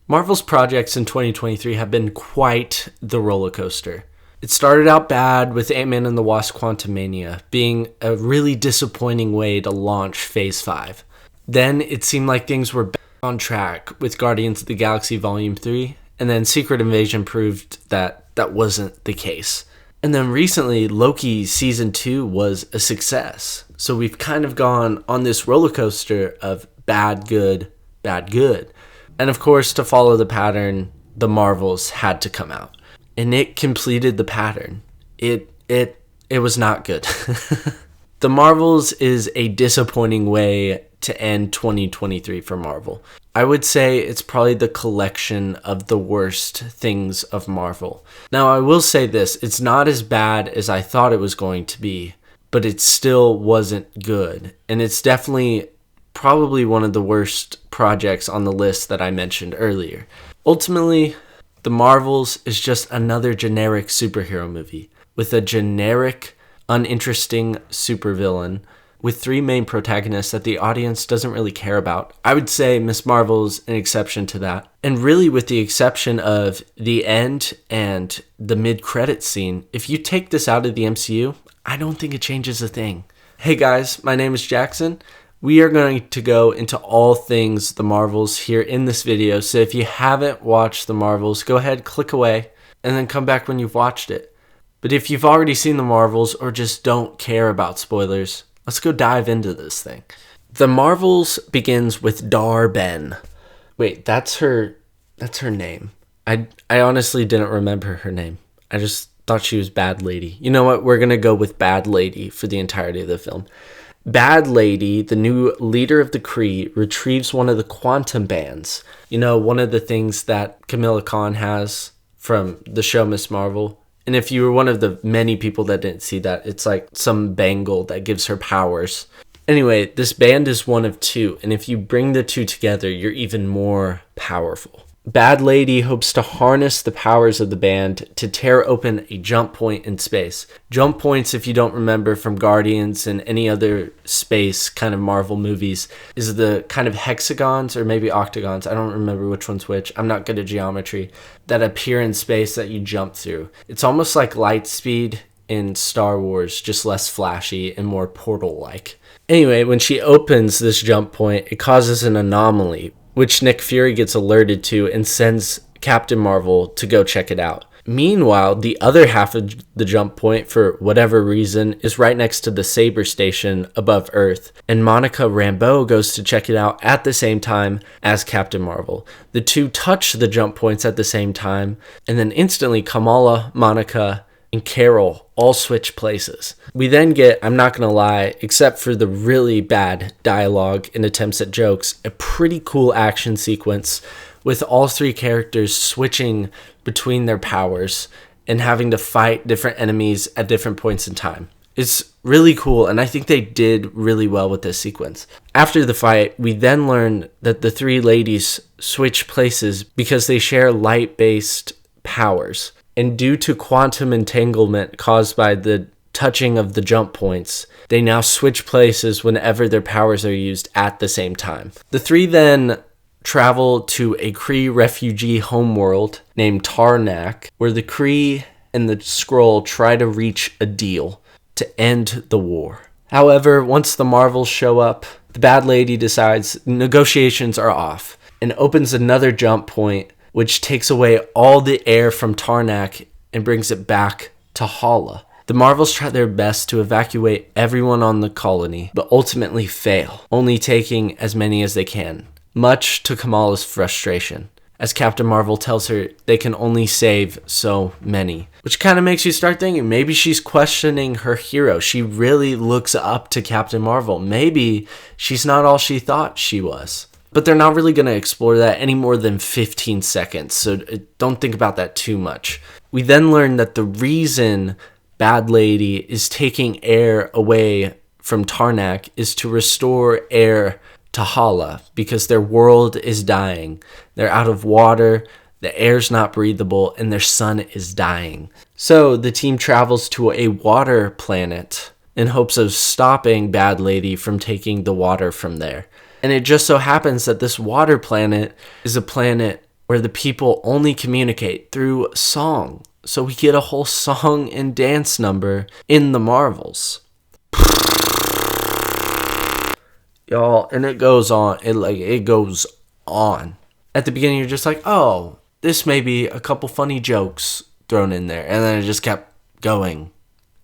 Marvel's projects in 2023 have been quite the roller coaster. It started out bad with Ant-Man and the Wasp: Quantumania being a really disappointing way to launch Phase 5. Then it seemed like things were back on track with Guardians of the Galaxy Volume 3, and then Secret Invasion proved that that wasn't the case. And then recently, Loki Season 2 was a success. So we've kind of gone on this roller coaster of bad, good, bad, good. And of course, to follow the pattern, the Marvels had to come out. And it completed the pattern. It was not good. The Marvels is a disappointing way to end 2023 for Marvel. I would say it's probably the collection of the worst things of Marvel. Now, I will say this, it's not as bad as I thought it was going to be, but it still wasn't good. And it's definitely probably one of the worst projects on the list that I mentioned earlier. Ultimately, The Marvels is just another generic superhero movie with a generic, uninteresting supervillain with three main protagonists that the audience doesn't really care about. I would say Ms. Marvel's an exception to that. And really, with the exception of the end and the mid-credits scene, if you take this out of the MCU, I don't think it changes a thing. Hey guys, my name is Jackson. We are going to go into all things The Marvels here in this video, so if you haven't watched The Marvels, go ahead, click away, and then come back when you've watched it. But if you've already seen The Marvels or just don't care about spoilers, let's go dive into this thing. The Marvels begins with Dar-Benn. Wait, that's her name. I honestly didn't remember her name. I just thought she was Bad Lady. You know what? We're going to go with Bad Lady for the entirety of the film. Bad Lady, the new leader of the Kree, retrieves one of the quantum bands. You know, one of the things that Kamala Khan has from the show Ms. Marvel. And if you were one of the many people that didn't see that, it's like some bangle that gives her powers. Anyway, this band is one of two, and if you bring the two together, you're even more powerful. Bad Lady hopes to harness the powers of the band to tear open a jump point in space. Jump points, if you don't remember from Guardians and any other space kind of Marvel movies, is the kind of hexagons or maybe octagons, I don't remember which one's which, I'm not good at geometry, that appear in space that you jump through. It's almost like light speed in Star Wars, just less flashy and more portal-like. Anyway, when she opens this jump point, it causes an anomaly, which Nick Fury gets alerted to and sends Captain Marvel to go check it out. Meanwhile, the other half of the jump point, for whatever reason, is right next to the Saber Station above Earth, and Monica Rambeau goes to check it out at the same time as Captain Marvel. The two touch the jump points at the same time, and then instantly Kamala, Monica, and Carol all switch places. We then get, I'm not gonna lie, except for the really bad dialogue and attempts at jokes, a pretty cool action sequence with all three characters switching between their powers and having to fight different enemies at different points in time. It's really cool, and I think they did really well with this sequence. After the fight, we then learn that the three ladies switch places because they share light-based powers. And due to quantum entanglement caused by the touching of the jump points, they now switch places whenever their powers are used at the same time. The three then travel to a Kree refugee homeworld named Tarnak, where the Kree and the Skrull try to reach a deal to end the war. However, once the Marvels show up, the Bad Lady decides negotiations are off and opens another jump point, which takes away all the air from Tarnak and brings it back to Hala. The Marvels try their best to evacuate everyone on the colony, but ultimately fail, only taking as many as they can, much to Kamala's frustration, as Captain Marvel tells her they can only save so many. Which kind of makes you start thinking, maybe she's questioning her hero. She really looks up to Captain Marvel. Maybe she's not all she thought she was. But they're not really going to explore that any more than 15 seconds, so don't think about that too much. We then learn that the reason Bad Lady is taking air away from Tarnak is to restore air to Hala, because their world is dying. They're out of water, the air's not breathable, and their sun is dying. So the team travels to a water planet in hopes of stopping Bad Lady from taking the water from there. And it just so happens that this water planet is a planet where the people only communicate through song. So we get a whole song and dance number in the Marvels. Y'all, and it goes on. It goes on. At the beginning, you're just like, oh, this may be a couple funny jokes thrown in there. And then it just kept going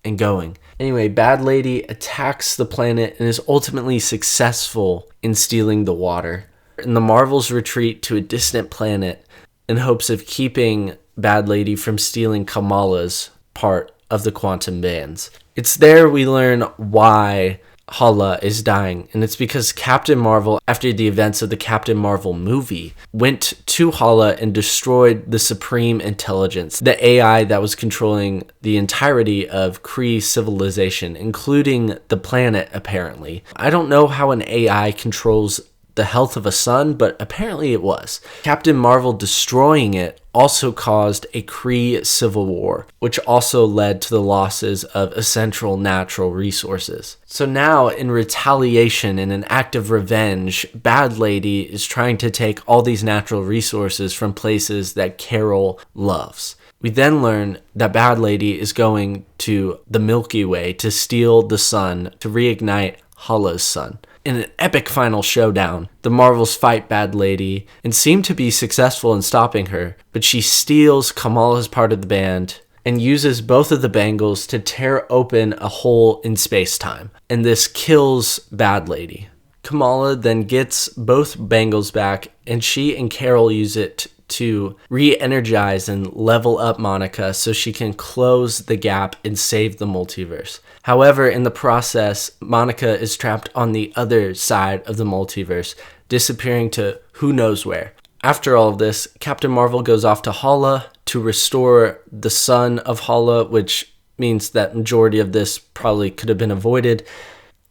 and going. Anyway, Bad Lady attacks the planet and is ultimately successful in stealing the water. And the Marvels retreat to a distant planet in hopes of keeping Bad Lady from stealing Kamala's part of the quantum bands. It's there we learn why Hala is dying, and it's because Captain Marvel, after the events of the Captain Marvel movie, went to Hala and destroyed the Supreme Intelligence, the AI that was controlling the entirety of Kree civilization, including the planet, apparently. I don't know how an AI controls the health of a sun, but apparently it was. Captain Marvel destroying it also caused a Kree civil war, which also led to the losses of essential natural resources. So now, in retaliation, in an act of revenge, Bad Lady is trying to take all these natural resources from places that Carol loves. We then learn that Bad Lady is going to the Milky Way to steal the sun, to reignite Hala's sun. In an epic final showdown, the Marvels fight Bad Lady and seem to be successful in stopping her, but she steals Kamala's part of the band and uses both of the bangles to tear open a hole in space-time, and this kills Bad Lady. Kamala then gets both bangles back, and she and Carol use it to re-energize and level up Monica so she can close the gap and save the multiverse. However, in the process, Monica is trapped on the other side of the multiverse, disappearing to who knows where. After all of this, Captain Marvel goes off to Hala to restore the sun of Hala, which means that majority of this probably could have been avoided.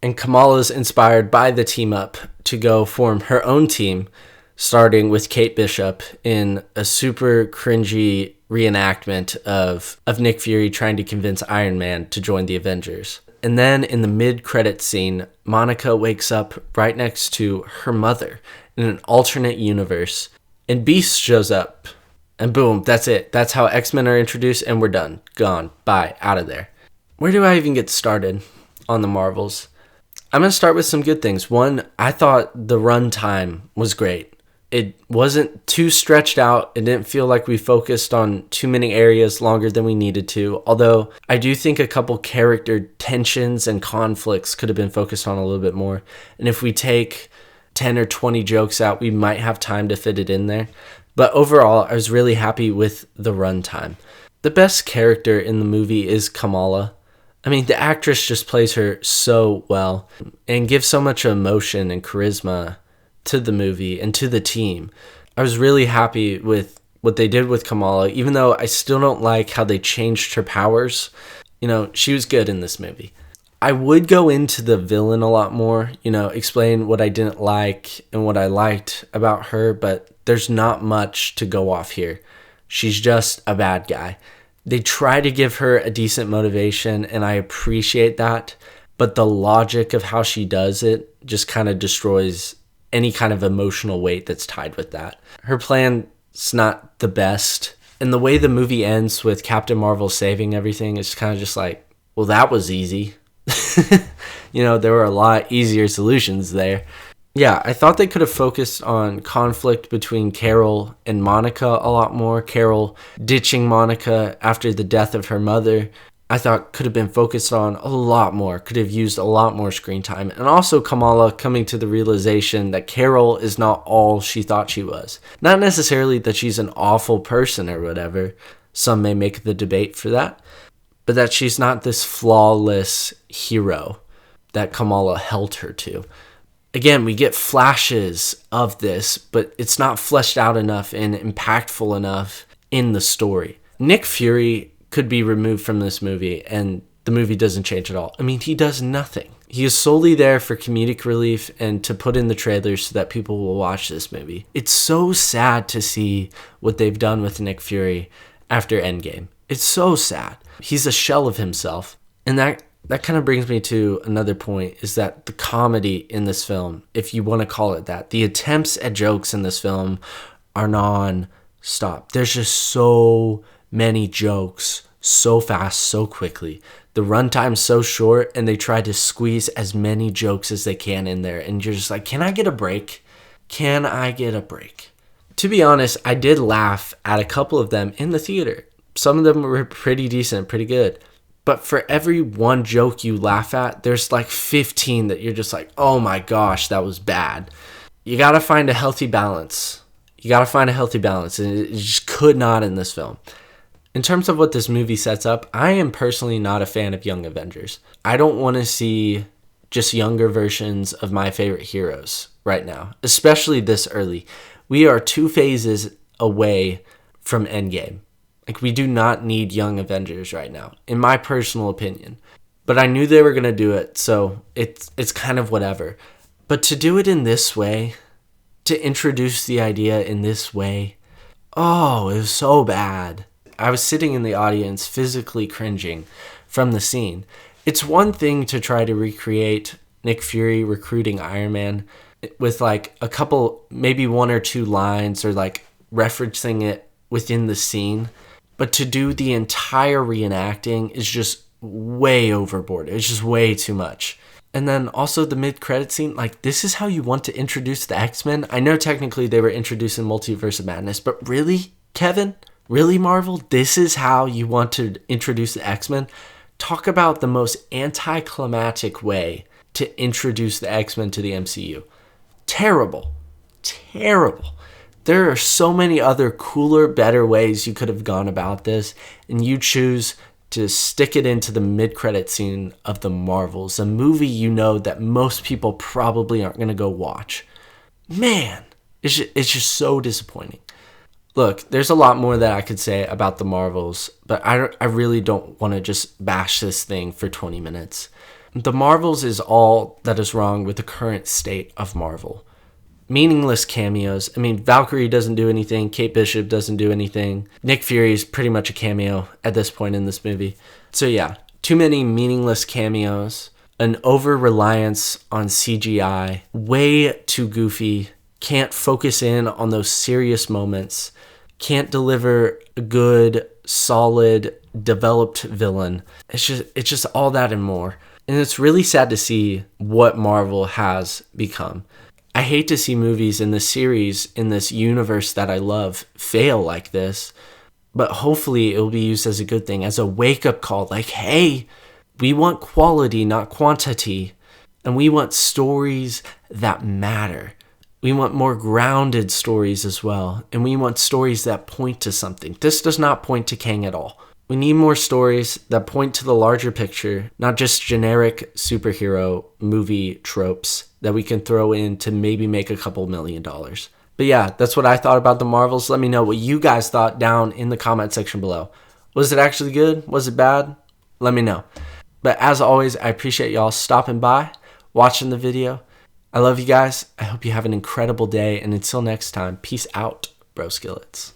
And Kamala's inspired by the team up to go form her own team, starting with Kate Bishop in a super cringy reenactment of Nick Fury trying to convince Iron Man to join the Avengers. And then in the mid-credit scene, Monica wakes up right next to her mother in an alternate universe, and Beast shows up, and boom, that's it. That's how X-Men are introduced, and we're done. Gone. Bye. Out of there. Where do I even get started on the Marvels? I'm going to start with some good things. One, I thought the runtime was great. It wasn't too stretched out. It didn't feel like we focused on too many areas longer than we needed to. Although I do think a couple character tensions and conflicts could have been focused on a little bit more. And if we take 10 or 20 jokes out, we might have time to fit it in there. But overall, I was really happy with the runtime. The best character in the movie is Kamala. I mean, the actress just plays her so well and gives so much emotion and charisma to the movie and to the team. I was really happy with what they did with Kamala, even though I still don't like how they changed her powers. You know, she was good in this movie. I would go into the villain a lot more, explain what I didn't like and what I liked about her, but there's not much to go off here. She's just a bad guy. They try to give her a decent motivation, and I appreciate that, but the logic of how she does it just kind of destroys any kind of emotional weight that's tied with that. Her plan's not the best, and the way the movie ends with Captain Marvel saving everything is kind of just like, well, that was easy. There were a lot easier solutions there. Yeah, I thought they could have focused on conflict between Carol and Monica a lot more. Carol ditching Monica after the death of her mother, I thought could have been focused on a lot more, could have used a lot more screen time. And also Kamala coming to the realization that Carol is not all she thought she was. Not necessarily that she's an awful person or whatever. Some may make the debate for that. But that she's not this flawless hero that Kamala held her to. Again, we get flashes of this, but it's not fleshed out enough and impactful enough in the story. Nick Fury could be removed from this movie and the movie doesn't change at all. I mean, he does nothing. He is solely there for comedic relief and to put in the trailers so that people will watch this movie. It's so sad to see what they've done with Nick Fury after Endgame. It's so sad. He's a shell of himself. And that kind of brings me to another point, is that the comedy in this film, if you want to call it that, the attempts at jokes in this film are stop. There's just so many jokes so fast, so quickly. The runtime's so short, and they try to squeeze as many jokes as they can in there. And you're just like, can I get a break? Can I get a break? To be honest, I did laugh at a couple of them in the theater. Some of them were pretty decent, pretty good. But for every one joke you laugh at, there's like 15 that you're just like, oh my gosh, that was bad. You got to find a healthy balance. And it just could not in this film. In terms of what this movie sets up, I am personally not a fan of Young Avengers. I don't want to see just younger versions of my favorite heroes right now, especially this early. We are 2 phases away from Endgame. Like, we do not need Young Avengers right now, in my personal opinion. But I knew they were going to do it, so it's kind of whatever. But to do it in this way, to introduce the idea in this way, oh, it was so bad. I was sitting in the audience physically cringing from the scene. It's one thing to try to recreate Nick Fury recruiting Iron Man with like a couple, maybe 1 or 2 lines, or like referencing it within the scene. But to do the entire reenacting is just way overboard. It's just way too much. And then also the mid-credit scene, like, this is how you want to introduce the X-Men? I know technically they were introducing Multiverse of Madness, but really, Kevin? Really, Marvel? This is how you want to introduce the X-Men? Talk about the most anticlimactic way to introduce the X-Men to the MCU. Terrible. There are so many other cooler, better ways you could have gone about this, and you choose to stick it into the mid-credit scene of The Marvels, a movie you know that most people probably aren't going to go watch. Man, it's just so disappointing. Look, there's a lot more that I could say about The Marvels, but I really don't want to just bash this thing for 20 minutes. The Marvels is all that is wrong with the current state of Marvel. Meaningless cameos. I mean, Valkyrie doesn't do anything. Kate Bishop doesn't do anything. Nick Fury is pretty much a cameo at this point in this movie. So yeah, too many meaningless cameos. An over-reliance on CGI. Way too goofy. Can't focus in on those serious moments. Can't deliver a good, solid, developed villain. It's just all that and more. And it's really sad to see what Marvel has become. I hate to see movies in this series, in this universe that I love, fail like this. But hopefully it will be used as a good thing, as a wake-up call. Like, hey, we want quality, not quantity. And we want stories that matter. We want more grounded stories as well. And we want stories that point to something. This does not point to Kang at all. We need more stories that point to the larger picture, not just generic superhero movie tropes that we can throw in to maybe make a couple $1 million. But yeah, that's what I thought about The Marvels. Let me know what you guys thought down in the comment section below. Was it actually good? Was it bad? Let me know. But as always, I appreciate y'all stopping by, watching the video. I love you guys. I hope you have an incredible day. And until next time, peace out, bro skillets.